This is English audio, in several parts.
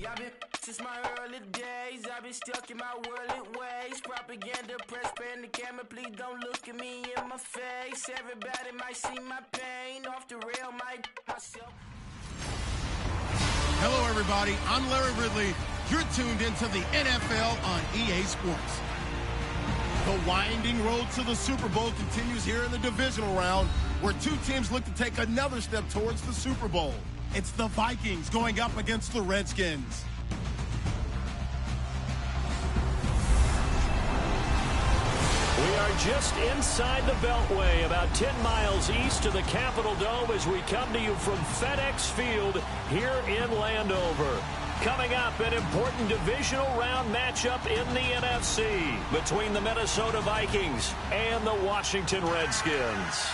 I've been since my early days. I've been stuck in my worldly ways. Propaganda, press, pan the camera. Please don't look at me in my face. Everybody might see my pain. Off the rail, might myself. Hello, everybody. I'm Larry Ridley. You're tuned into the NFL on EA Sports. The winding road to the Super Bowl continues here in the divisional round, where two teams look to take another step towards the Super Bowl. It's the Vikings going up against the Redskins. We are just inside the Beltway, about 10 miles east of the Capitol Dome as we come to you from FedEx Field here in Landover. Coming up, an important divisional round matchup in the NFC between the Minnesota Vikings and the Washington Redskins.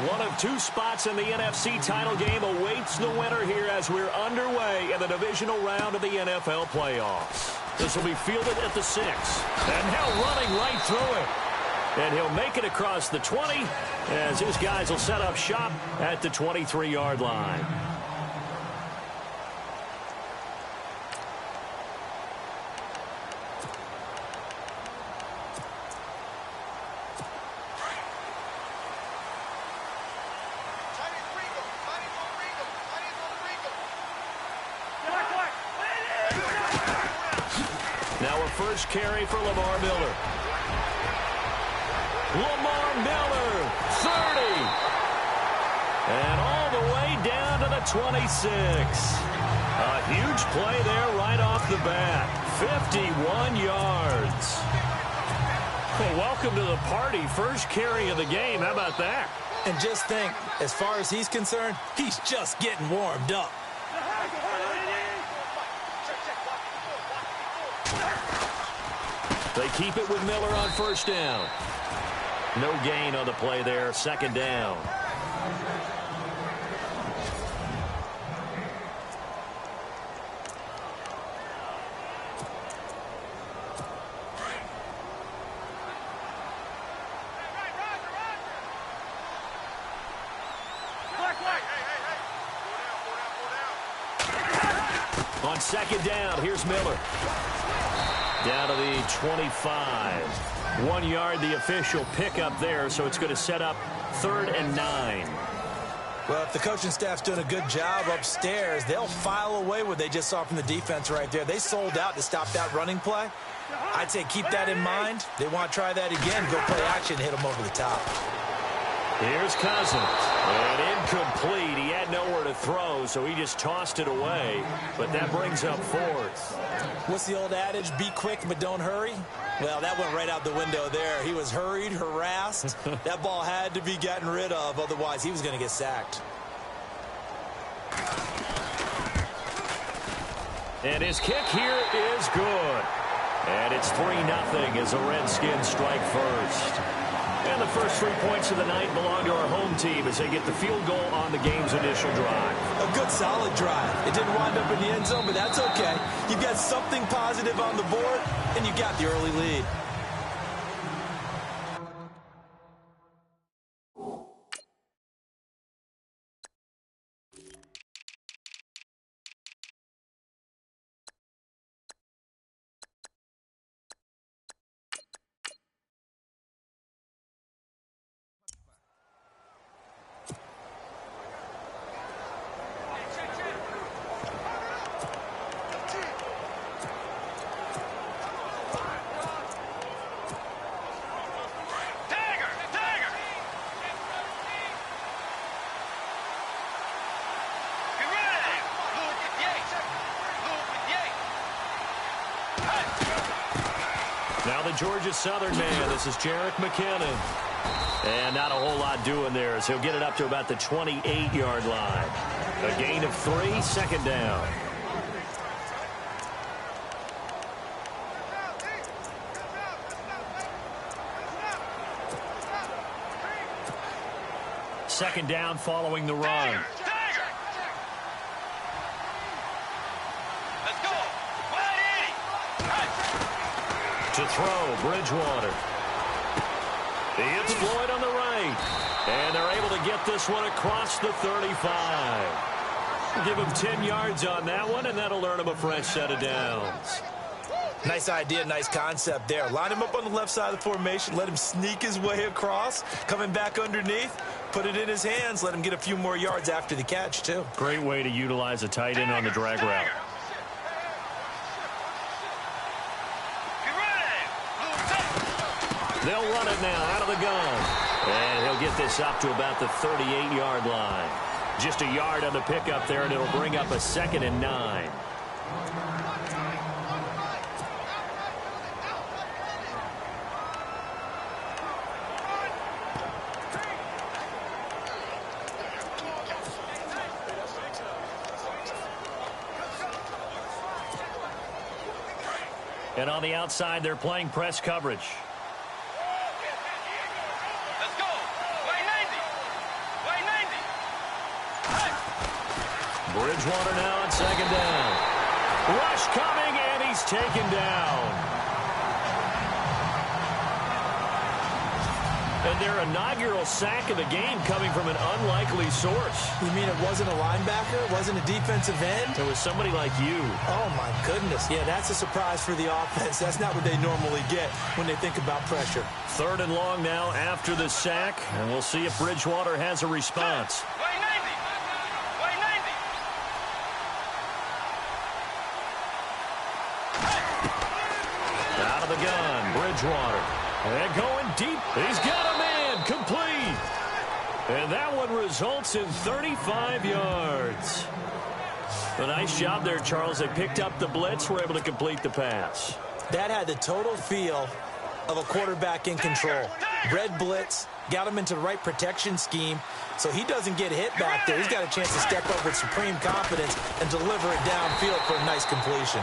One of two spots in the NFC title game awaits the winner here as we're underway in the divisional round of the NFL playoffs. This will be fielded at the 6. And now running right through it. And he'll make it across the 20 as his guys will set up shop at the 23-yard line. First carry for Lamar Miller. Lamar Miller, 30. And all the way down to the 26. A huge play there right off the bat. 51 yards. Well, welcome to the party. First carry of the game. How about that? And just think, as far as he's concerned, he's just getting warmed up. They keep it with Miller on first down. No gain on the play there, second down. On second down, here's Miller. Down to the 25. 1 yard, the official pickup there, so it's going to set up 3rd and 9. Well, if the coaching staff's doing a good job upstairs, they'll file away what they just saw from the defense right there. They sold out to stop that running play. I'd say keep that in mind. They want to try that again, go play action, hit them over the top. Here's Cousins. And incomplete. He had nowhere to throw, so he just tossed it away. But that brings up 4th. What's the old adage? Be quick, but don't hurry? Well, that went right out the window there. He was hurried, harassed. That ball had to be gotten rid of. Otherwise, he was going to get sacked. And his kick here is good. And it's 3-0 as the Redskins strike first. And the first 3 points of the night belong to our home team as they get the field goal on the game's initial drive. A good, solid drive. It didn't wind up in the end zone, but that's okay. You've got something positive on the board, and you got the early lead. Now the Georgia Southern man, this is Jerick McKinnon. And not a whole lot doing there as he'll get it up to about the 28-yard line. A gain of 3, second down. Second down following the run. Let's go. To throw, Bridgewater. It's Floyd on the right. And they're able to get this one across the 35. Give him 10 yards on that one, and that'll earn him a fresh set of downs. Nice idea, nice concept there. Line him up on the left side of the formation, let him sneak his way across, coming back underneath, put it in his hands, let him get a few more yards after the catch, too. Great way to utilize a tight end on the drag route. They'll run it now out of the gun. And he'll get this up to about the 38-yard line. Just a yard on the pickup there, and it'll bring up a 2nd and 9. And on the outside, they're playing press coverage. Let's go. Way 90. Way 90. Bridgewater now on 2nd down. Rush coming, and he's taken down. And their inaugural sack of the game coming from an unlikely source. You mean it wasn't a linebacker? It wasn't a defensive end? It was somebody like you. Oh, my goodness. Yeah, that's a surprise for the offense. That's not what they normally get when they think about pressure. 3rd and long now after the sack, and we'll see if Bridgewater has a response. Way 90. Way 90. Out of the gun, Bridgewater. And going deep. He's got a man complete. And that one results in 35 yards. A nice job there, Charles. They picked up the blitz, were able to complete the pass. That had the total feel of a quarterback in control. Red blitz, got him into the right protection scheme, so he doesn't get hit back there. He's got a chance to step up with supreme confidence and deliver it downfield for a nice completion.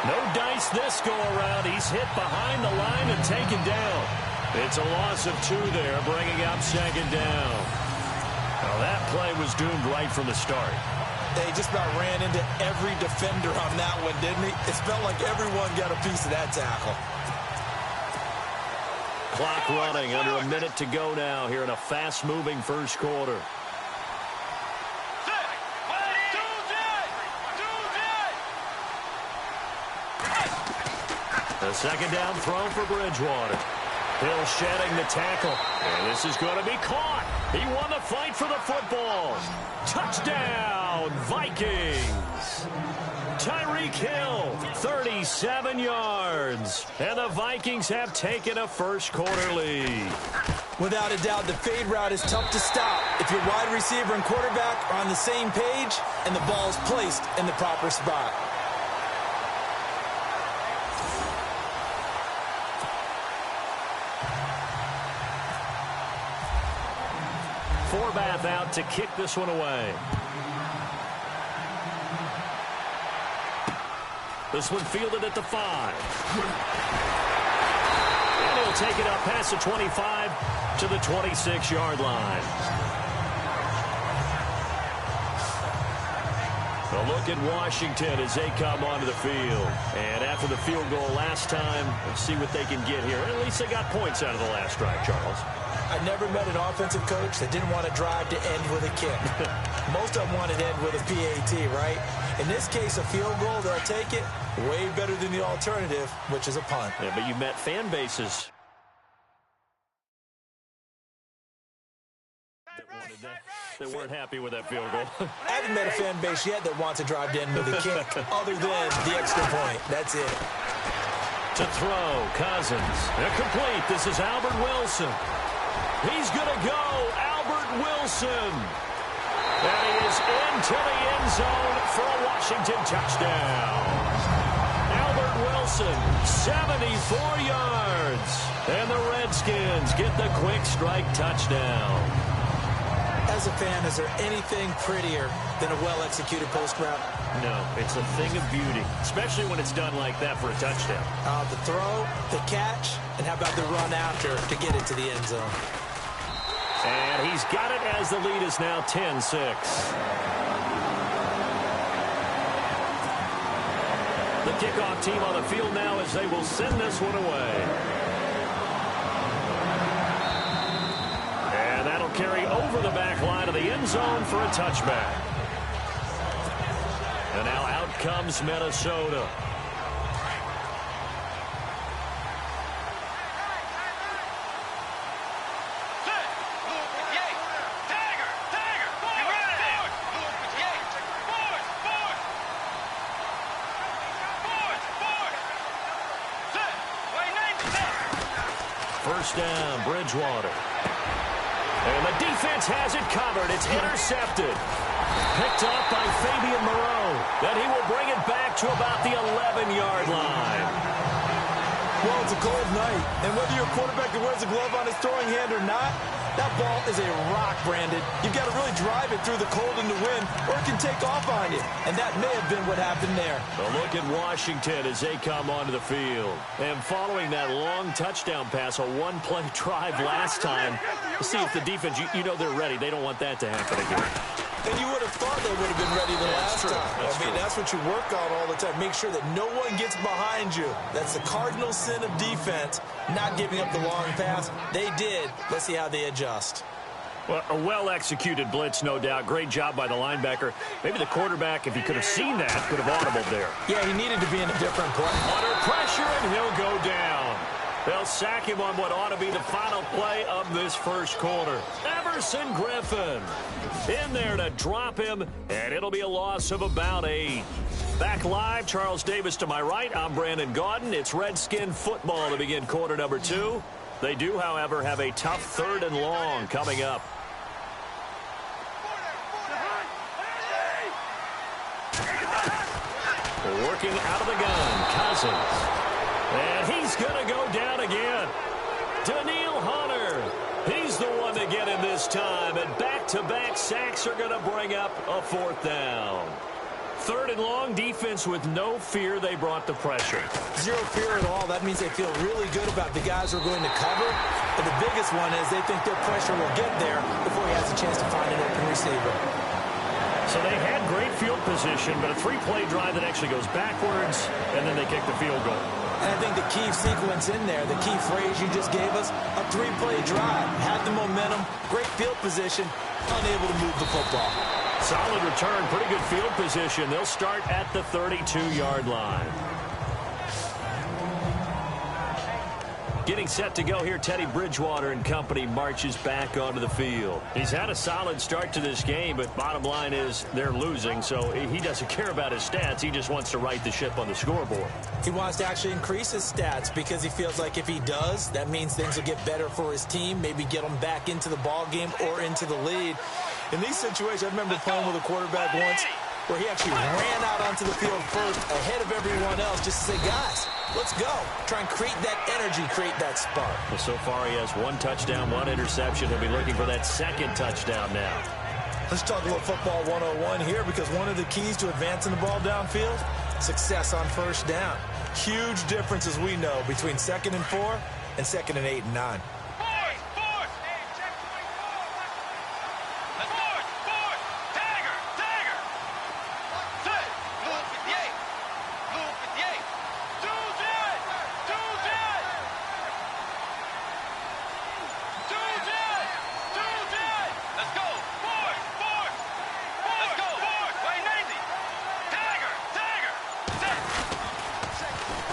No dice this go-around. He's hit behind the line and taken down. It's a loss of 2 there, bringing up 2nd down. Now that play was doomed right from the start. They just about ran into every defender on that one, didn't he? It felt like everyone got a piece of that tackle. Clock running, under a minute to go now here in a fast-moving first quarter. A 2nd down throw for Bridgewater. Hill shedding the tackle. And this is going to be caught. He won the fight for the football. Touchdown, Vikings. Tyreek Hill, 37 yards. And the Vikings have taken a first-quarter lead. Without a doubt, the fade route is tough to stop if your wide receiver and quarterback are on the same page and the ball is placed in the proper spot. Forbath out to kick this one away. This one fielded at the 5. And he'll take it up past the 25 to the 26-yard line. A look at Washington as they come onto the field. And after the field goal last time, let's see what they can get here. At least they got points out of the last drive, Charles. I never met an offensive coach that didn't want to drive to end with a kick. Most of them want to end with a PAT, right? In this case, a field goal, they'll take it. Way better than the alternative, which is a punt. Yeah, but you met fan bases that weren't happy with that field goal. I haven't met a fan base yet that wants to drive to end with a kick other than the extra point. That's it. To throw, Cousins. Complete. This is Albert Wilson. He's going to go. Albert Wilson. And he is into the end zone for a Washington touchdown. Albert Wilson, 74 yards. And the Redskins get the quick strike touchdown. As a fan, is there anything prettier than a well-executed post route? No, it's a thing of beauty, especially when it's done like that for a touchdown. The throw, the catch, and how about the run after to get it to the end zone? And he's got it as the lead is now 10-6. The kickoff team on the field now as they will send this one away. And that'll carry over the back line of the end zone for a touchback. And now out comes Minnesota. First down, Bridgewater. And the defense has it covered. It's intercepted. Picked up by Fabian Moreau. Then he will bring it back to about the 11-yard line. Well, it's a cold night, and whether you're a quarterback that wears a glove on his throwing hand or not, that ball is a rock, Brandon. You've got to really drive it through the cold and the wind, or it can take off on you. And that may have been what happened there. A look at Washington as they come onto the field. And following that long touchdown pass, a one-play drive last time, see if the defense, you know they're ready. They don't want that to happen again. And you would have thought they would have been ready the last time. That's what you work on all the time. Make sure that no one gets behind you. That's the cardinal sin of defense, not giving up the long pass. They did. Let's see how they adjust. Well, a well-executed blitz, no doubt. Great job by the linebacker. Maybe the quarterback, if he could have seen that, could have audibled there. Yeah, he needed to be in a different play. Under pressure, and he'll go down. They'll sack him on what ought to be the final play of this first quarter. Everson Griffin in there to drop him, and it'll be a loss of about 8. Back live, Charles Davis to my right. I'm Brandon Gaudin. It's Redskin football to begin quarter number 2. They do, however, have a tough 3rd and long coming up. Working out of the gun, Cousins. And he's going to go down again. Daniil Hunter. He's the one to get him this time. And back-to-back sacks are going to bring up a 4th down. 3rd and long, defense with no fear. They brought the pressure. Zero fear at all. That means they feel really good about the guys who are going to cover. But the biggest one is they think their pressure will get there before he has a chance to find an open receiver. So they had great field position, but a 3-play drive that actually goes backwards, and then they kick the field goal. And I think the key sequence in there, the key phrase you just gave us, a 3-play drive. Had the momentum, great field position, unable to move the football. Solid return, pretty good field position. They'll start at the 32-yard line. Getting set to go here, Teddy Bridgewater and company marches back onto the field. He's had a solid start to this game, but bottom line is they're losing, so he doesn't care about his stats. He just wants to right the ship on the scoreboard. He wants to actually increase his stats because he feels like if he does, that means things will get better for his team, maybe get them back into the ball game or into the lead. In these situations, I remember playing with a quarterback once where he actually ran out onto the field first ahead of everyone else just to say, guys, let's go. Try and create that energy, create that spark. Well, so far he has 1 touchdown, 1 interception. He'll be looking for that 2nd touchdown now. Let's talk a little football 101 here because one of the keys to advancing the ball downfield, success on first down. Huge difference, as we know, between 2nd and 4 and 2nd and 8 and 9.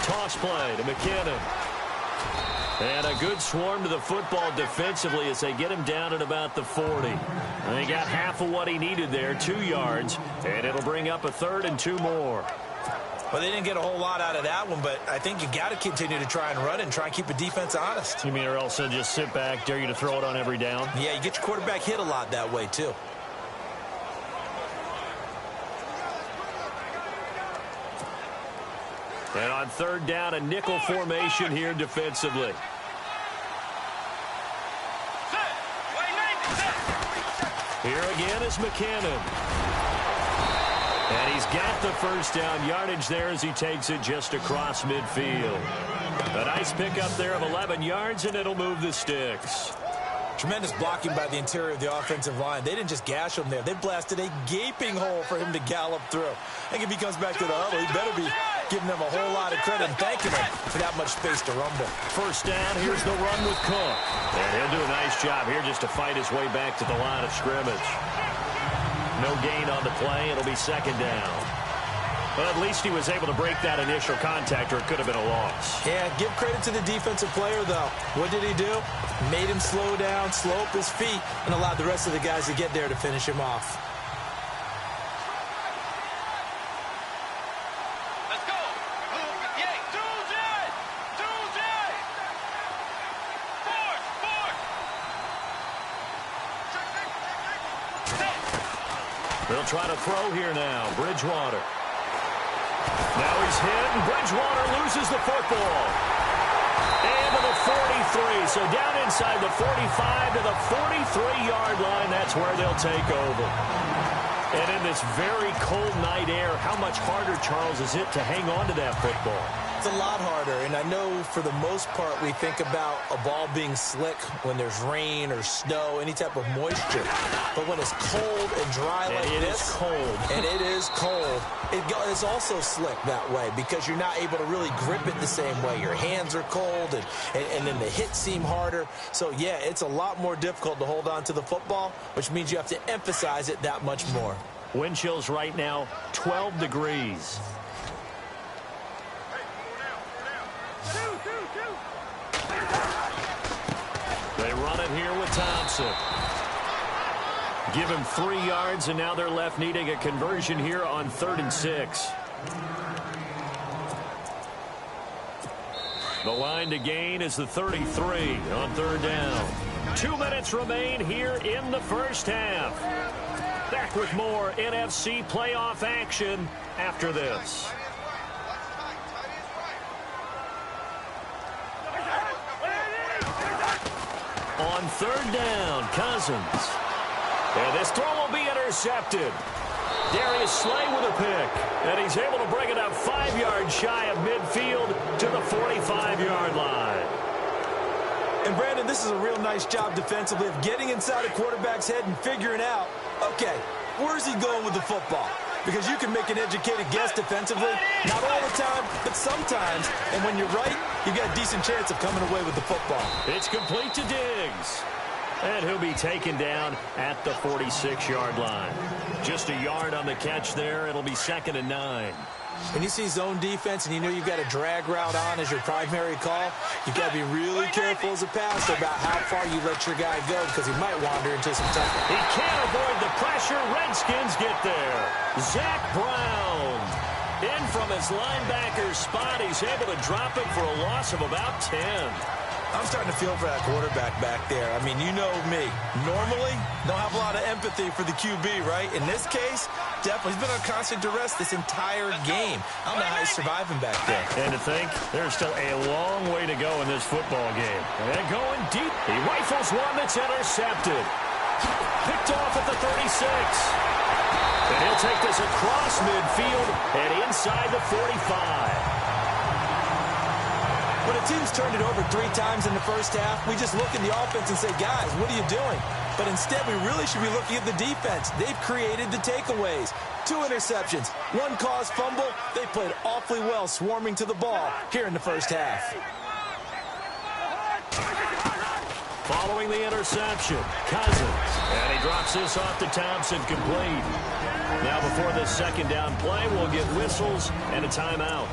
Toss play to McKinnon. And a good swarm to the football defensively as they get him down at about the 40. And they got half of what he needed there, 2 yards, and it'll bring up a 3rd and 2 more. Well, they didn't get a whole lot out of that one, but I think you got to continue to try and run and try and keep the defense honest. You mean or else they'll just sit back, dare you to throw it on every down? Yeah, you get your quarterback hit a lot that way, too. And on 3rd down, a nickel formation here defensively. Here again is McKinnon. And he's got the first down yardage there as he takes it just across midfield. A nice pickup there of 11 yards, and it'll move the sticks. Tremendous blocking by the interior of the offensive line. They didn't just gash him there. They blasted a gaping hole for him to gallop through. I think if he comes back to the huddle, he better be giving them a whole lot of credit and thanking them for that much space to rumble. First down, here's the run with Cook. And he'll do a nice job here just to fight his way back to the line of scrimmage. No gain on the play. It'll be second down. But at least he was able to break that initial contact, or it could have been a loss. Yeah, give credit to the defensive player, though. What did he do? Made him slow down, slow up his feet, and allowed the rest of the guys to get there to finish him off. Let's go. They'll try to throw here now. Bridgewater. Now he's hit, and Bridgewater loses the football. And to the 43. So down inside the 45 to the 43-yard line. That's where they'll take over. And in this very cold night air, how much harder, Charles, is it to hang on to that football? It's a lot harder, and I know for the most part we think about a ball being slick when there's rain or snow, any type of moisture. But when it's cold and dry like this, it is cold. And it is cold, it's also slick that way because you're not able to really grip it the same way. Your hands are cold, and then the hits seem harder. So, yeah, it's a lot more difficult to hold on to the football, which means you have to emphasize it that much more. Wind chills right now, 12 degrees. They run it here with Thompson. Give him 3 yards, and now they're left needing a conversion here on 3rd and 6. The line to gain is the 33 on 3rd down. 2 minutes remain here in the first half. Back with more NFC playoff action after this. On 3rd down, Cousins. And this throw will be intercepted. Darius Slay with a pick. And he's able to bring it up 5 yards shy of midfield to the 45-yard line. And, Brandon, this is a real nice job defensively of getting inside a quarterback's head and figuring out, okay, where's he going with the football? Because you can make an educated guess defensively, not all the time, but sometimes. And when you're right, you've got a decent chance of coming away with the football. It's complete to Diggs. And he'll be taken down at the 46-yard line. Just a yard on the catch there. It'll be 2nd and 9. When you see zone defense and you know you've got a drag route on as your primary call, you've got to be really careful as a passer about how far you let your guy go because he might wander into some time. He can't avoid the pressure. Redskins get there. Zach Brown in from his linebacker spot. He's able to drop it for a loss of about 10. I'm starting to feel for that quarterback back there. I mean, you know me. Normally, don't have a lot of empathy for the QB, right? In this case, definitely. He's been on constant duress this entire game. I don't know how he's surviving back there. And to think, there's still a long way to go in this football game. And going deep. He rifles one that's intercepted. Picked off at the 36. And he'll take this across midfield and inside the 45. When a team's turned it over 3 times in the first half, we just look at the offense and say, guys, what are you doing? But instead, we really should be looking at the defense. They've created the takeaways. 2 interceptions, 1 caused fumble. They played awfully well swarming to the ball here in the first half. Following the interception, Cousins. And he drops this off to Thompson, complete. Now before this 2nd down play, we'll get whistles and a timeout,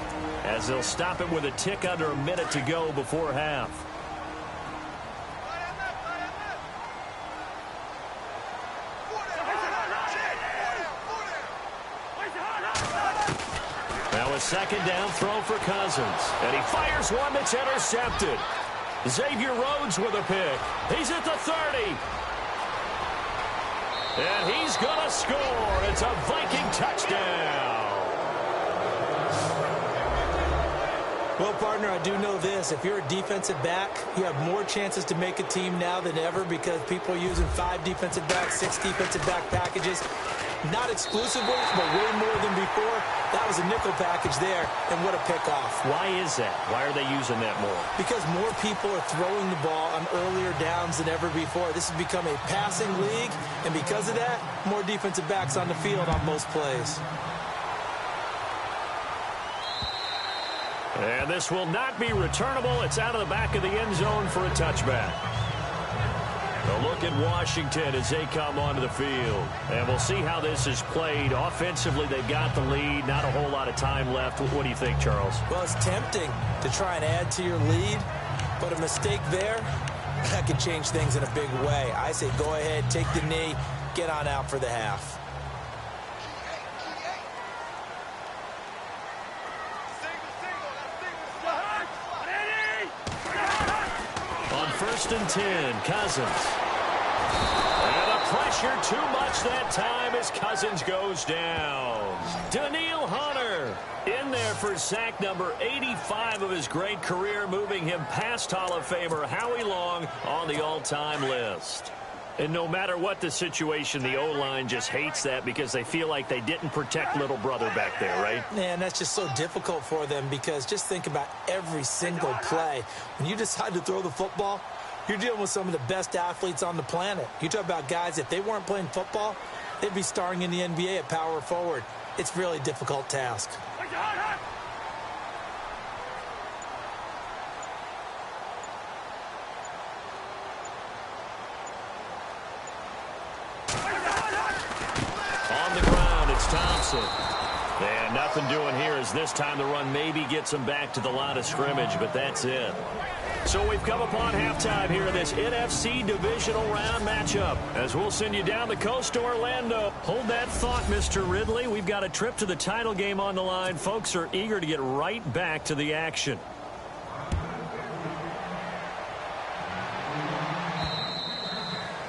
as they'll stop it with a tick under a minute to go before half. Now a 2nd down throw for Cousins. And he fires one that's intercepted. Xavier Rhodes with a pick. He's at the 30. And he's going to score. It's a Viking touchdown. Well, partner, I do know this. If you're a defensive back, you have more chances to make a team now than ever because people are using 5 defensive backs, 6 defensive back packages. Not exclusively, but way more than before. That was a nickel package there, and what a pickoff. Why is that? Why are they using that more? Because more people are throwing the ball on earlier downs than ever before. This has become a passing league, and because of that, more defensive backs on the field on most plays. And this will not be returnable. It's out of the back of the end zone for a touchback. A look at Washington as they come onto the field. And we'll see how this is played. Offensively, they've got the lead. Not a whole lot of time left. What do you think, Charles? Well, it's tempting to try and add to your lead, but a mistake there, that could change things in a big way. I say go ahead, take the knee, get on out for the half. On 1st and 10, Cousins. And the pressure too much that time as Cousins goes down. Daniil Hunter in there for sack number 85 of his great career, moving him past Hall of Famer Howie Long on the all-time list. And no matter what the situation, the O-line just hates that because they feel like they didn't protect little brother back there, right? Man, that's just so difficult for them because just think about every single play. When you decide to throw the football, you're dealing with some of the best athletes on the planet. You talk about guys, if they weren't playing football, they'd be starring in the NBA at power forward. It's a really difficult task. On the ground, it's Thompson. And nothing doing here as this time the run maybe gets him back to the line of scrimmage, but that's it. So we've come upon halftime here in this NFC divisional round matchup as we'll send you down the coast to Orlando. Hold that thought, Mr. Ridley. We've got a trip to the title game on the line. Folks are eager to get right back to the action.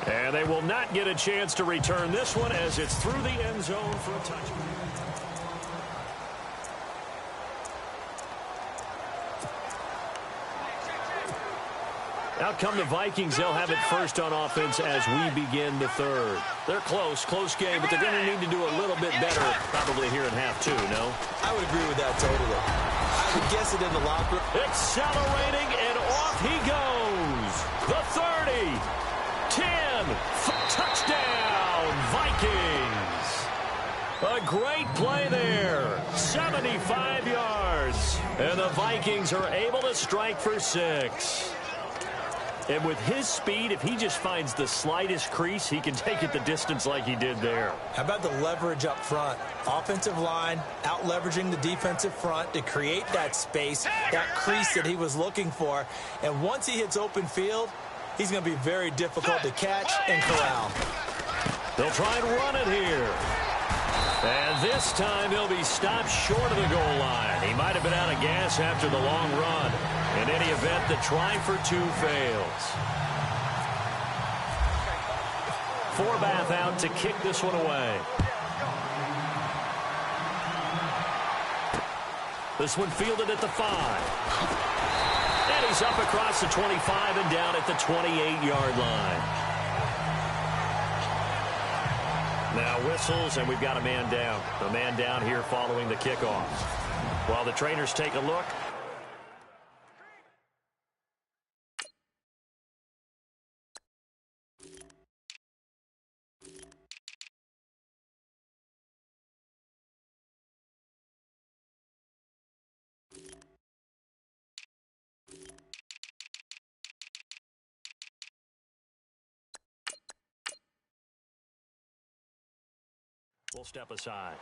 And they will not get a chance to return this one as it's through the end zone for a touchdown. Out come the Vikings. They'll have it first on offense as we begin the third. They're close game, but they're going to need to do a little bit better probably here in half two, no? I would agree with that totally. I would guess it in the locker room. Accelerating, and off he goes. The 30, 10, touchdown, Vikings. A great play there. 75 yards. And the Vikings are able to strike for 6. And with his speed, if he just finds the slightest crease, he can take it the distance like he did there. How about the leverage up front? Offensive line out leveraging the defensive front to create that space, that crease that he was looking for. And once he hits open field, he's going to be very difficult to catch and corral. They'll try and run it here. And this time he'll be stopped short of the goal line. He might have been out of gas after the long run. In any event, the try for 2 fails. Forbath out to kick this one away. This one fielded at the 5. And he's up across the 25 and down at the 28-yard line. Now whistles, and we've got a man down. A man down here following the kickoff. While the trainers take a look. We'll step aside.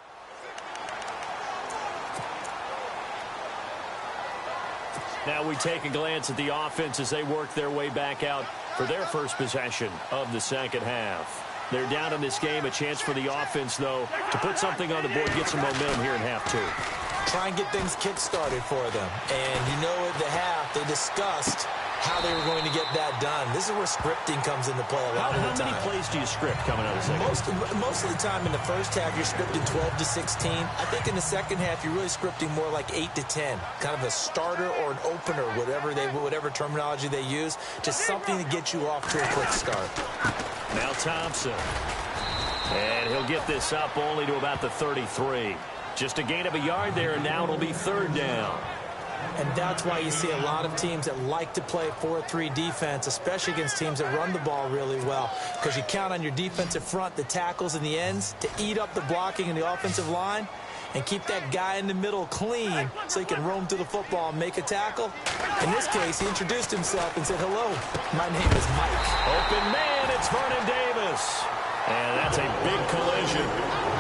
Now we take a glance at the offense as they work their way back out for their first possession of the second half. They're down in this game. A chance for the offense, though, to put something on the board, get some momentum here in half 2. Try and get things kick-started for them. And you know at the half, they discussed how they were going to get that done. This is where scripting comes into play a lot of the time. How many plays do you script coming out of the second? Most of the time in the first half, you're scripting 12 to 16. I think in the second half, you're really scripting more like 8 to 10. Kind of a starter or an opener, whatever terminology they use. Just something to get you off to a quick start. Now Thompson. And he'll get this up only to about the 33. Just a gain of a yard there, and now it'll be 3rd down. And that's why you see a lot of teams that like to play 4-3 defense, especially against teams that run the ball really well, because you count on your defensive front, the tackles and the ends, to eat up the blocking in the offensive line. and keep that guy in the middle clean so he can roam through the football and make a tackle. In this case, he introduced himself and said, "Hello, my name is Mike." Open man, it's Vernon Davis. And that's a big collision.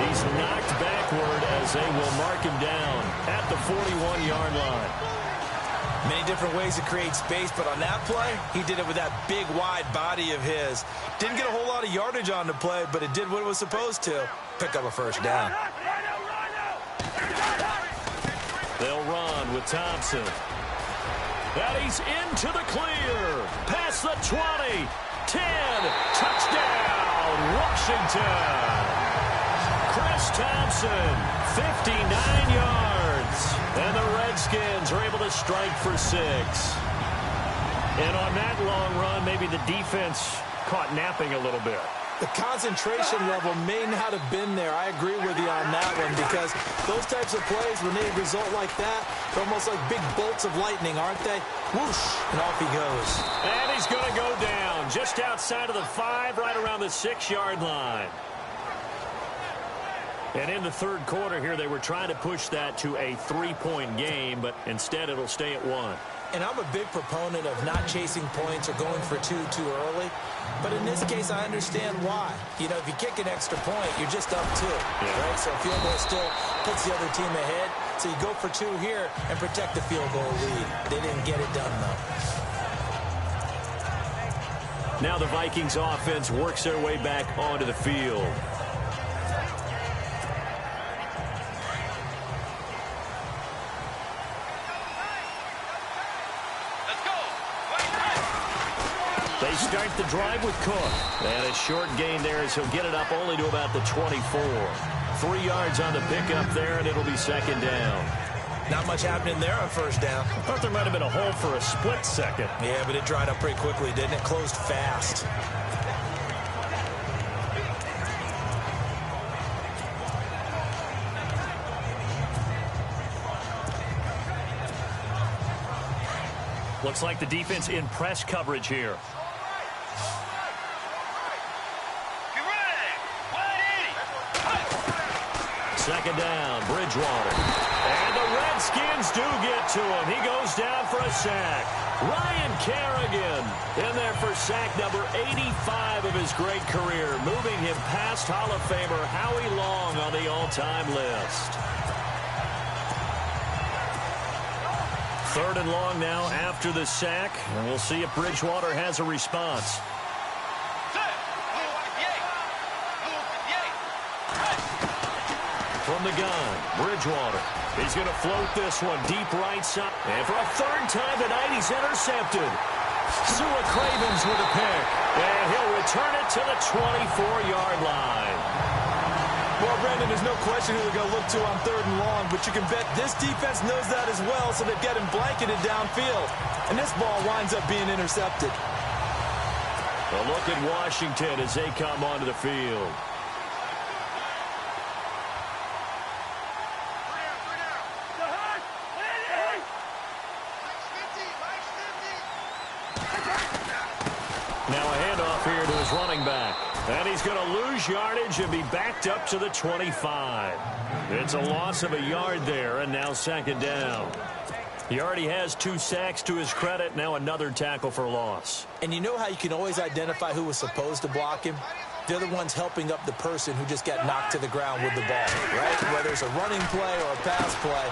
He's knocked backward as they will mark him down at the 41-yard line. Many different ways to create space, but on that play, he did it with that big, wide body of his. Didn't get a whole lot of yardage on the play, but it did what it was supposed to. Pick up a first down. They'll run with Thompson. That he's into the clear. Past the 20. 10. Touchdown, Washington. Chris Thompson, 59 yards. And the Redskins are able to strike for 6. And on that long run, maybe the defense caught napping a little bit. The concentration level may not have been there. I agree with you on that one, because those types of plays, when they result like that, they're almost like big bolts of lightning, aren't they? Whoosh, and off he goes. And he's going to go down just outside of the 5, right around the 6-yard line. And in the third quarter here, they were trying to push that to a 3-point game, but instead it'll stay at 1. And I'm a big proponent of not chasing points or going for 2 too early. But in this case, I understand why. You know, if you kick an extra point, you're just up 2. Yeah. Right? So a field goal still puts the other team ahead. So you go for 2 here and protect the field goal lead. They didn't get it done, though. Now the Vikings offense works their way back onto the field. They start the drive with Cook. And a short gain there as he'll get it up only to about the 24. 3 yards on the pickup there, and it'll be second down. Not much happening there on first down. I thought there might have been a hole for a split second. Yeah, but it dried up pretty quickly, didn't it? Closed fast. Looks like the defense in press coverage here. Second down, Bridgewater. And the Redskins do get to him. He goes down for a sack. Ryan Kerrigan in there for sack number 85 of his great career, moving him past Hall of Famer Howie Long on the all-time list. Third and long now after the sack, and we'll see if Bridgewater has a response. From the gun, Bridgewater. He's going to float this one deep right side. And for a third time tonight, he's intercepted. Sua Cravens with a pick. And he'll return it to the 24-yard line. Well, Brandon, there's no question who they're going to look to on third and long, but you can bet this defense knows that as well, so they've got him blanketed downfield. And this ball winds up being intercepted. A look at Washington as they come onto the field. Now a handoff here to his running back. And he's going to lose yardage and be backed up to the 25. It's a loss of a yard there, and now second down. He already has 2 sacks to his credit. Now another tackle for loss. And you know how you can always identify who was supposed to block him? They're the ones helping up the person who just got knocked to the ground with the ball, right? Whether it's a running play or a pass play,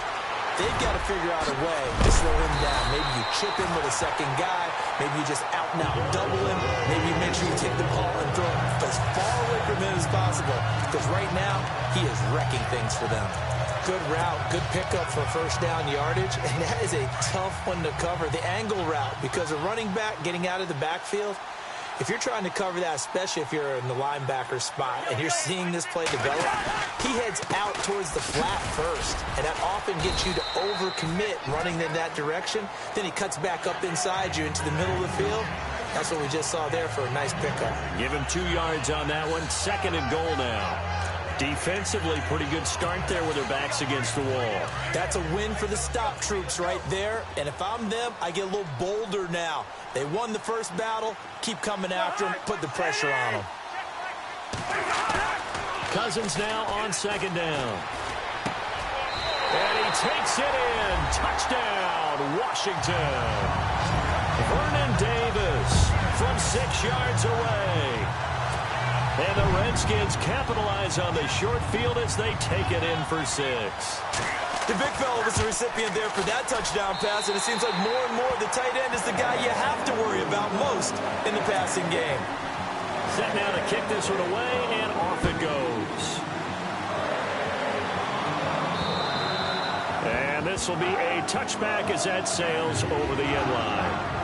they've got to figure out a way to slow him down. Maybe you chip him with a second guy. Maybe you just out-and-out double him. Maybe you make sure you take the ball and throw it as far away from him as possible. Because right now, he is wrecking things for them. Good route, good pickup for first down yardage. And that is a tough one to cover. The angle route, because a running back getting out of the backfield, if you're trying to cover that, especially if you're in the linebacker spot and you're seeing this play develop, he heads out towards the flat first. And that often gets you to overcommit running in that direction. Then he cuts back up inside you into the middle of the field. That's what we just saw there for a nice pickup. Give him 2 yards on that one. Second and goal now. Defensively, pretty good start there with their backs against the wall. That's a win for the stop troops right there. And if I'm them, I get a little bolder now. They won the first battle. Keep coming after them. Put the pressure on them. Cousins now on second down. takes it in. Touchdown, Washington. Vernon Davis from 6 yards away. And the Redskins capitalize on the short field as they take it in for 6. The big fella was the recipient there for that touchdown pass, and it seems like more and more the tight end is the guy you have to worry about most in the passing game. Set now to kick this one away, and off it goes. And this will be a touchback as that sails over the end line.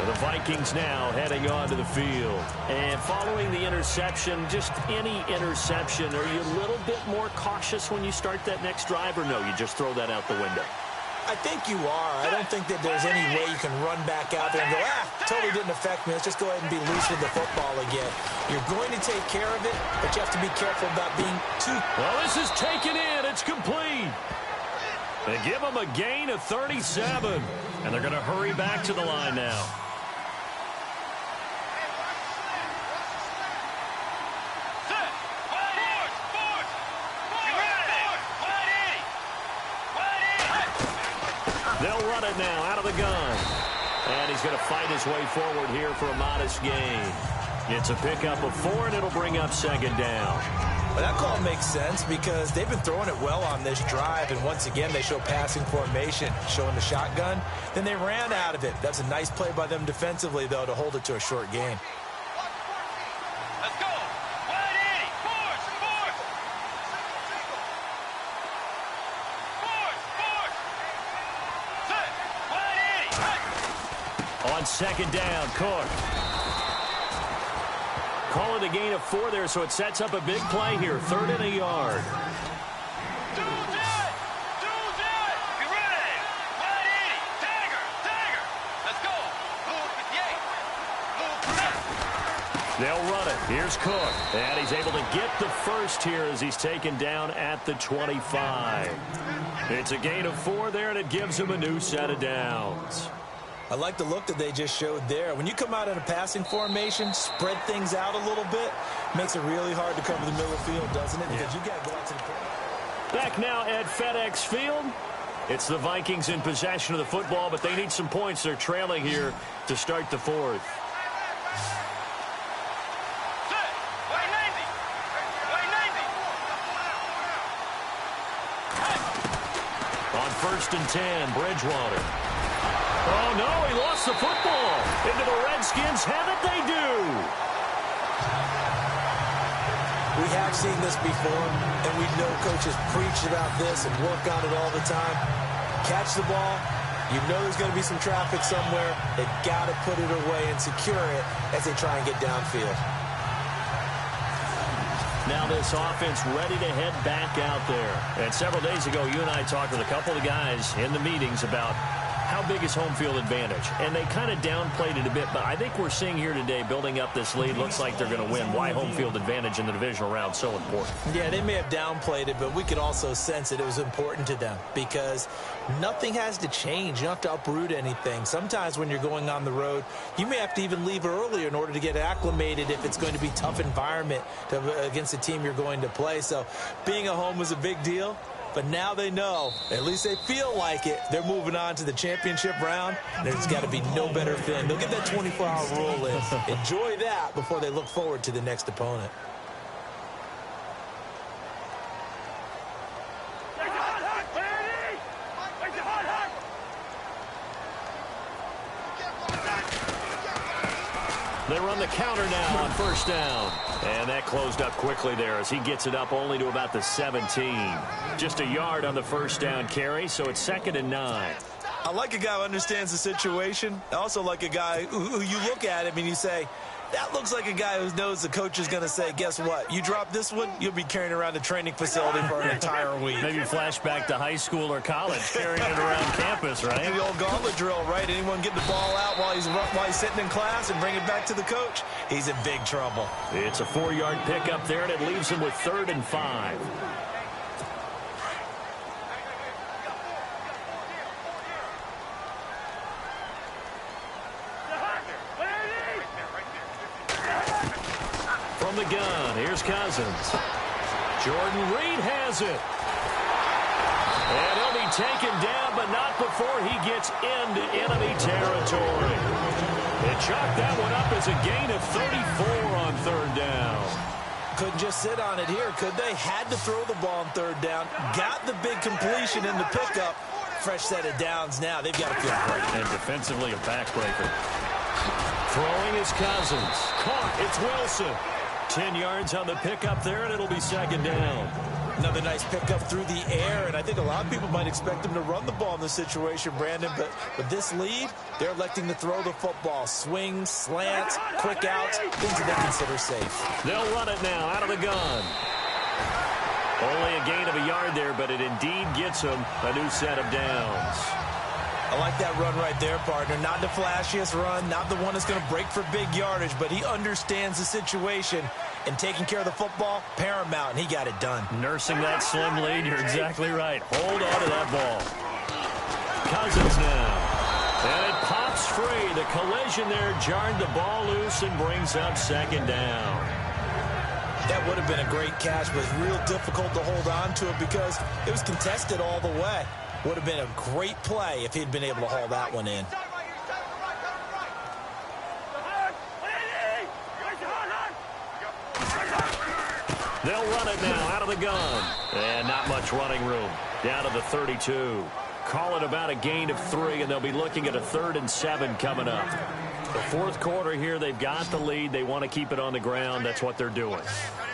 So the Vikings now heading onto the field. And following the interception, just any interception, are you a little bit more cautious when you start that next drive, or no, you just throw that out the window? I think you are. I don't think that there's any way you can run back out there and go, totally didn't affect me. Let's just go ahead and be loose with the football again. You're going to take care of it, but you have to be careful about being too... Well, this is taken in. It's complete. They give them a gain of 37, and they're going to hurry back to the line now. They'll run it now out of the gun. And he's going to fight his way forward here for a modest gain. It's a pickup of 4, and it'll bring up second down. Well, that call makes sense because they've been throwing it well on this drive, and once again, they show passing formation, showing the shotgun. Then they ran out of it. That's a nice play by them defensively, though, to hold it to a short gain. Let's go. 180. Force. Set. 180. On second down, Cook. Call it a gain of 4 there, so it sets up a big play here. 3rd and a yard. Do that. Be ready. 180. Dagger. Let's go. Move 58. Move 3. They'll run it. Here's Cook. And he's able to get the first here as he's taken down at the 25. It's a gain of 4 there, and it gives him a new set of downs. I like the look that they just showed there. When you come out in a passing formation, spread things out a little bit, makes it really hard to cover the middle of the field, doesn't it? Because you got to go out to the play. Back now at FedEx Field. It's the Vikings in possession of the football, but they need some points. They're trailing here to start the 4th. Set. 190. On 1st and 10, Bridgewater. Oh, no, he lost the football. Into the Redskins' have it, they do. We have seen this before, and we know coaches preach about this and work on it all the time. Catch the ball. You know there's going to be some traffic somewhere. They've got to put it away and secure it as they try and get downfield. Now this offense ready to head back out there. And several days ago, you and I talked with a couple of guys in the meetings about how big is home field advantage? And they kind of downplayed it a bit, but I think we're seeing here today, building up this lead, looks like they're going to win. Why home field advantage in the divisional round so important? Yeah, they may have downplayed it, but we could also sense that it was important to them because nothing has to change. You don't have to uproot anything. Sometimes when you're going on the road, you may have to even leave earlier in order to get acclimated if it's going to be a tough environment against the team you're going to play. So being at home was a big deal. But now they know, at least they feel like it, they're moving on to the championship round. There's got to be no better feeling. They'll get that 24-hour rule in. Enjoy that before they look forward to the next opponent. They run the counter now on 1st down. And that closed up quickly there as he gets it up only to about the 17. Just a yard on the 1st down carry, so it's 2nd and 9. I like a guy who understands the situation. I also like a guy who you look at him and you say, that looks like a guy who knows the coach is going to say, guess what? You drop this one, you'll be carrying around the training facility for an entire week. Maybe flashback to high school or college, carrying it around campus, right? The old gauntlet drill, right? Anyone get the ball out while he's sitting in class and bring it back to the coach? He's in big trouble. It's a 4-yard pickup there, and it leaves him with 3rd and 5. From the gun, here's Cousins. Jordan Reed has it. And he'll be taken down, but not before he gets into enemy territory. They chalked that one up as a gain of 34 on third down. Couldn't just sit on it here, could they? Had to throw the ball on third down. Got the big completion in the pickup. Fresh set of downs now. They've got to feel great. And defensively, a backbreaker. Throwing is Cousins. Caught. It's Wilson. 10 yards on the pickup there, and it'll be second down. Another nice pickup through the air, and I think a lot of people might expect him to run the ball in this situation, Brandon, but with this lead, they're electing to throw the football. Swings, slants, quick outs, things that they consider safe. They'll run it now out of the gun. Only a gain of a yard there, but it indeed gets them a new set of downs. I like that run right there, partner. Not the flashiest run, not the one that's going to break for big yardage, but he understands the situation, and taking care of the football, paramount, and he got it done. Nursing that slim lead, you're exactly right. Hold on to that ball. Cousins now. And it pops free. The collision there jarred the ball loose and brings up second down. That would have been a great catch, but it's real difficult to hold on to it because it was contested all the way. Would have been a great play if he'd been able to haul that one in. They'll run it now out of the gun. And not much running room. Down to the 32. Call it about a gain of 3, and they'll be looking at a 3rd and 7 coming up. The fourth quarter here, they've got the lead. They want to keep it on the ground. That's what they're doing.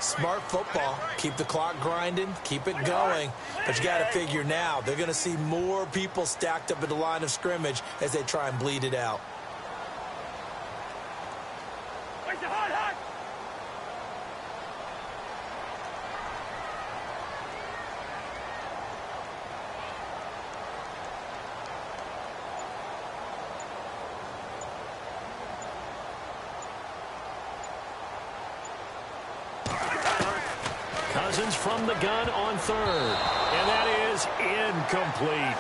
Smart football. Keep the clock grinding. Keep it going. But you got to figure now, they're going to see more people stacked up at the line of scrimmage as they try and bleed it out. Cousins from the gun on 3rd. And that is incomplete.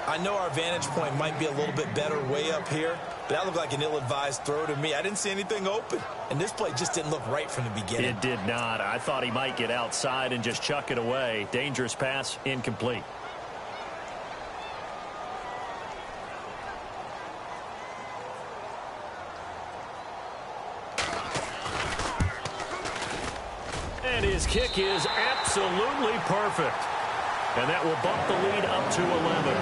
I know our vantage point might be a little bit better way up here, but that looked like an ill-advised throw to me. I didn't see anything open, and this play just didn't look right from the beginning. It did not. I thought he might get outside and just chuck it away. Dangerous pass, incomplete. And his kick is absolutely perfect. And that will bump the lead up to 11.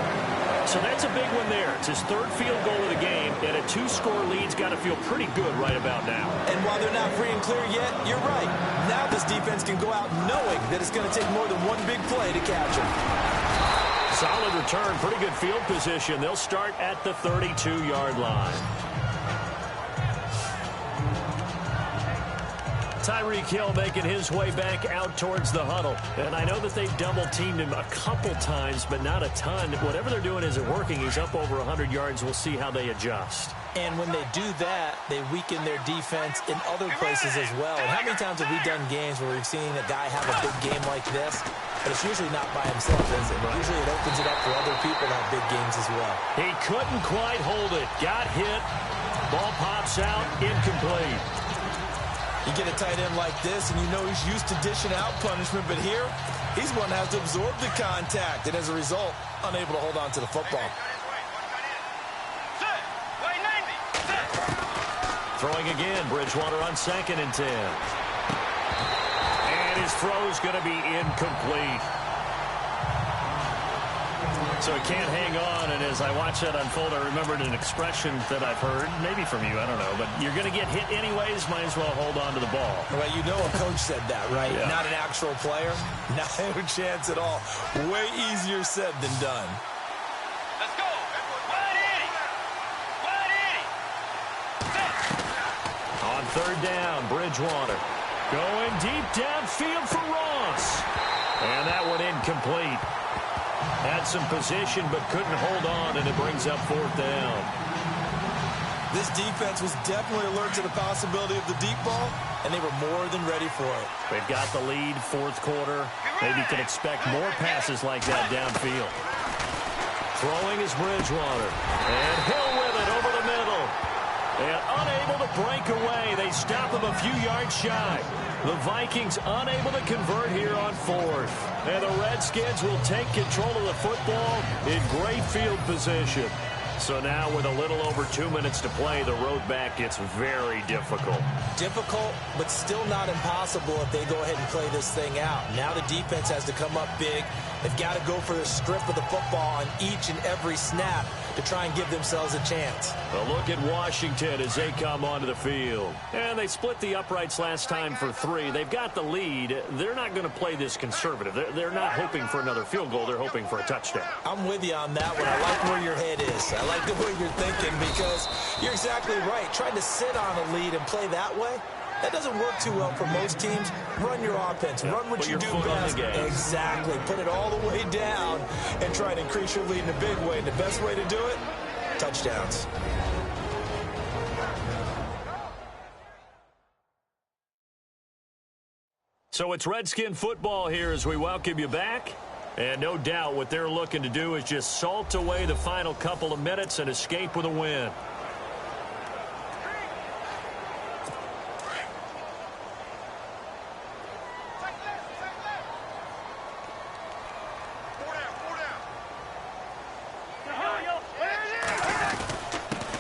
So that's a big one there. It's his 3rd field goal of the game, and a 2-score lead's got to feel pretty good right about now. And while they're not free and clear yet, you're right. Now this defense can go out knowing that it's going to take more than one big play to catch him. Solid return, pretty good field position. They'll start at the 32-yard line. Tyreek Hill making his way back out towards the huddle. And I know that they've double-teamed him a couple times, but not a ton. Whatever they're doing isn't working. He's up over 100 yards. We'll see how they adjust. And when they do that, they weaken their defense in other places as well. And how many times have we done games where we've seen a guy have a big game like this? But it's usually not by himself, is it? Usually it opens it up for other people to have big games as well. He couldn't quite hold it. Got hit. Ball pops out. Incomplete. You get a tight end like this, and you know he's used to dishing out punishment, but here, he's one that has to absorb the contact, and as a result, unable to hold on to the football. Throwing again, Bridgewater on 2nd and 10. And his throw's going to be incomplete. So he can't hang on, and as I watch that unfold, I remembered an expression that I've heard, maybe from you, I don't know, but you're going to get hit anyways, might as well hold on to the ball. Well, you know a coach said that, right? Yeah. Not an actual player. Not a chance at all. Way easier said than done. Let's go. On 3rd down, Bridgewater. Going deep downfield for Ross. And that one incomplete. Had some position but couldn't hold on, and it brings up 4th down. This defense was definitely alert to the possibility of the deep ball, and they were more than ready for it. They've got the lead, 4th quarter. Maybe can expect more passes like that downfield. Throwing is Bridgewater. And Hill with it over the middle. And unable to break away. They stop him a few yards shy. The Vikings unable to convert here on fourth. And the Redskins will take control of the football in great field position. So now with a little over 2 minutes to play, the road back gets very difficult. Difficult, but still not impossible if they go ahead and play this thing out. Now the defense has to come up big. They've got to go for the strip of the football on each and every snap to try and give themselves a chance. A look at Washington as they come onto the field. And they split the uprights last time for 3. They've got the lead. They're not going to play this conservative. They're not hoping for another field goal. They're hoping for a touchdown. I'm with you on that one. I like where your head is. I like the way you're thinking because you're exactly right. Trying to sit on a lead and play that way, that doesn't work too well for most teams. Run your offense. Run what you do best. Exactly. Put it all the way down and try to increase your lead in a big way. And the best way to do it, touchdowns. So it's Redskin football here as we welcome you back. And no doubt what they're looking to do is just salt away the final couple of minutes and escape with a win.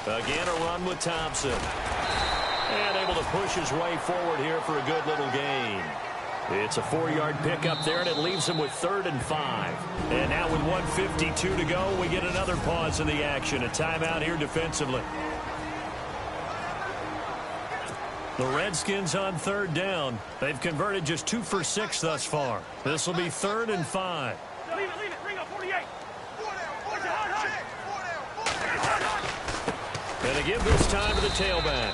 Again, a run with Thompson. And able to push his way forward here for a good little gain. It's a 4-yard pickup there, and it leaves him with 3rd and 5. And now with 1:52 to go, we get another pause in the action. A timeout here defensively. The Redskins on 3rd down. They've converted just 2 for 6 thus far. This will be 3rd and 5. Leave it. Bring up 48. And they give this time to the tailback.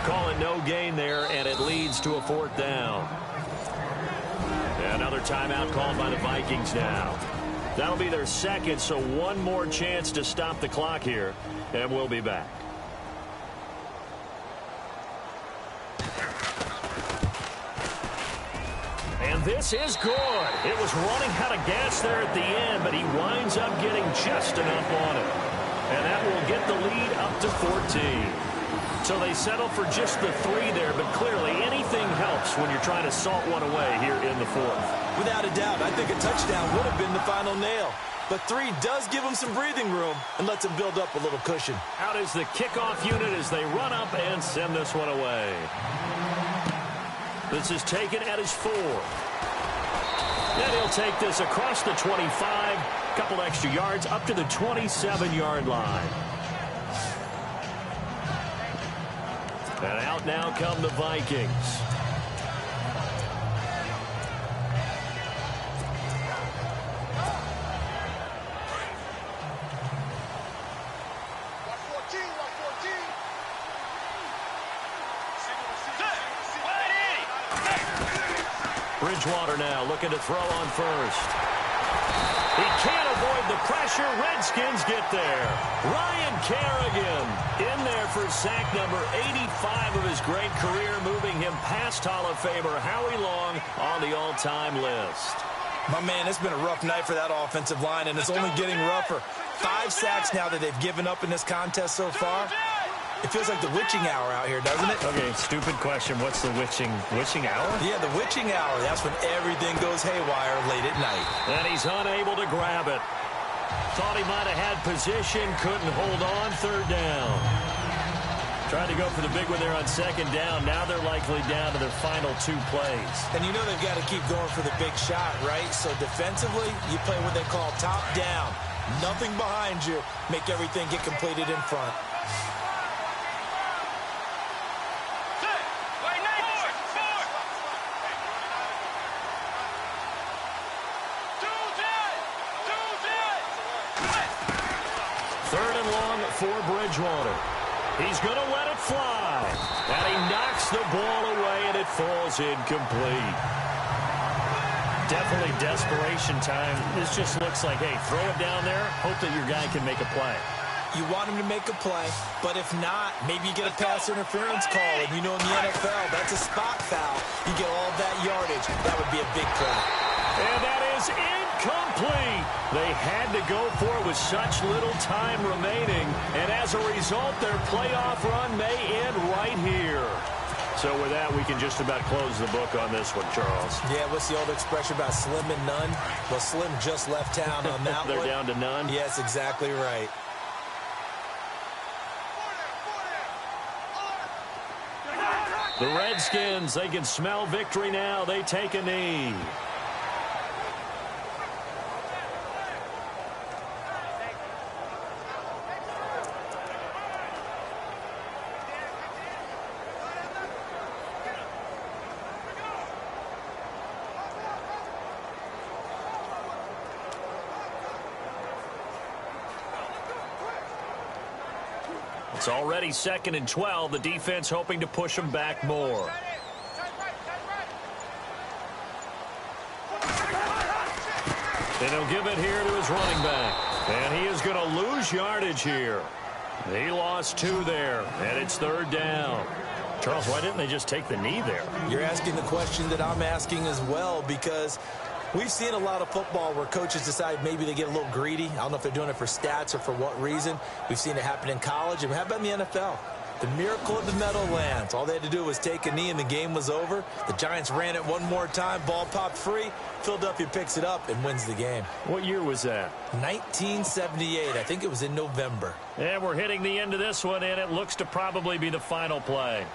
Calling no gain there, and it leads to a 4th down. Another timeout called by the Vikings now. That'll be their 2nd, so one more chance to stop the clock here, and we'll be back. And this is good. It was running out of gas there at the end, but he winds up getting just enough on it. And that will get the lead up to 14. So they settle for just the 3 there, but clearly anything helps when you're trying to salt one away here in the 4th. Without a doubt, I think a touchdown would have been the final nail. But 3 does give them some breathing room and lets them build up a little cushion. Out is the kickoff unit as they run up and send this one away. This is taken at his 4. Then he'll take this across the 25, couple extra yards up to the 27-yard line. And out now come the Vikings. Bridgewater now looking to throw on first. He can't avoid the pressure. Redskins get there. Ryan Kerrigan in there for sack number 85 of his great career, moving him past Hall of Famer Howie Long on the all-time list. My man, it's been a rough night for that offensive line, and it's only getting rougher. 5 sacks now that they've given up in this contest so far. It feels like the witching hour out here, doesn't it? Okay, stupid question. What's the witching hour? Yeah, the witching hour. That's when everything goes haywire late at night. And he's unable to grab it. Thought he might have had position, couldn't hold on. 3rd down. Tried to go for the big one there on 2nd down. Now they're likely down to their final 2 plays. And you know they've got to keep going for the big shot, right? So defensively, you play what they call top down. Nothing behind you. Make everything get completed in front. For Bridgewater. He's going to let it fly. And he knocks the ball away, and it falls incomplete. Definitely desperation time. This just looks like, hey, throw it down there, hope that your guy can make a play. You want him to make a play, but if not, maybe you get a pass interference call. And you know in the NFL, that's a spot foul. You get all that yardage. That would be a big play. And that is incomplete. complete. They had to go for it with such little time remaining, and as a result, their playoff run may end right here. So with that, we can just about close the book on this one, Charles. Yeah, what's the old expression about slim and none? Well, Slim just left town on that They're one. down to none? Yes, exactly right. The Redskins, they can smell victory now. They take a knee. It's already 2nd and 12. The defense hoping to push them back more. And he'll give it here to his running back. And he is going to lose yardage here. He lost 2 there, and it's 3rd down. Charles, why didn't they just take the knee there? You're asking the question that I'm asking as well, because we've seen a lot of football where coaches decide maybe they get a little greedy. I don't know if they're doing it for stats or for what reason. We've seen it happen in college. And how about in the NFL? The miracle of the Meadowlands. All they had to do was take a knee and the game was over. The Giants ran it one more time. Ball popped free. Philadelphia picks it up and wins the game. What year was that? 1978. I think it was in November. And we're hitting the end of this one, and it looks to probably be the final play.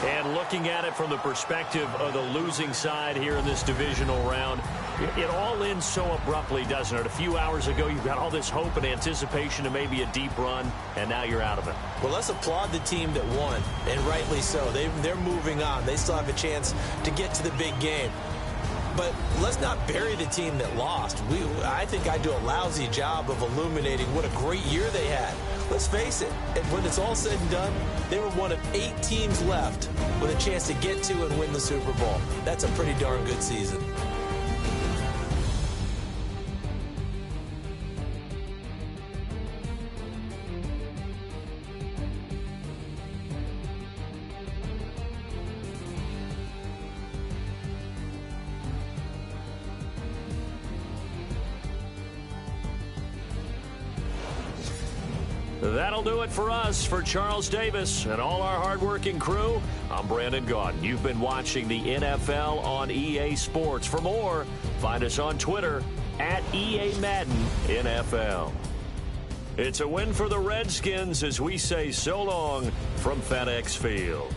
And looking at it from the perspective of the losing side here in this divisional round, it all ends so abruptly, doesn't it? A few hours ago, you've got all this hope and anticipation of maybe a deep run, and now you're out of it. Well, let's applaud the team that won, and rightly so. They're moving on. They still have a chance to get to the big game. But let's not bury the team that lost. I think I do a lousy job of illuminating what a great year they had. Let's face it, when it's all said and done, they were one of 8 teams left with a chance to get to and win the Super Bowl. That's a pretty darn good season. That'll do it for us. For Charles Davis and all our hardworking crew, I'm Brandon Gaudin. You've been watching the NFL on EA Sports. For more, find us on Twitter at EA Madden NFL. It's a win for the Redskins as we say so long from FedEx Field.